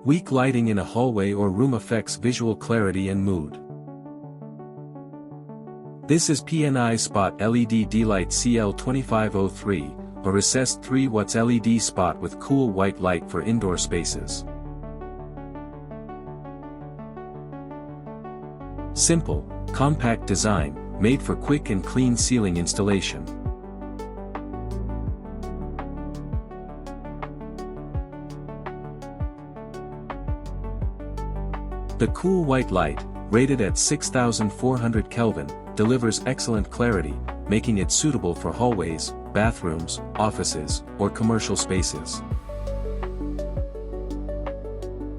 Weak lighting in a hallway or room affects visual clarity and mood. This is PNI Spot LED D-Light CL2503, a recessed 3 watts LED spot with cool white light for indoor spaces. Simple, compact design, made for quick and clean ceiling installation. The cool white light, rated at 6400 Kelvin, delivers excellent clarity, making it suitable for hallways, bathrooms, offices, or commercial spaces.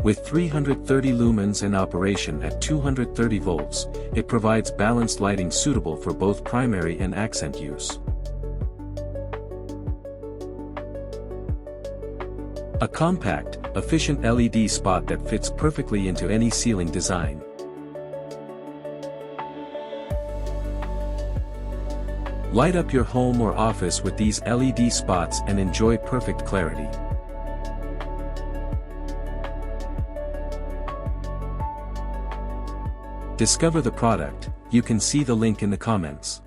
With 330 lumens and operation at 230 volts, it provides balanced lighting suitable for both primary and accent use. A compact, efficient LED spot that fits perfectly into any ceiling design. Light up your home or office with these LED spots and enjoy perfect clarity. Discover the product. You can see the link in the comments.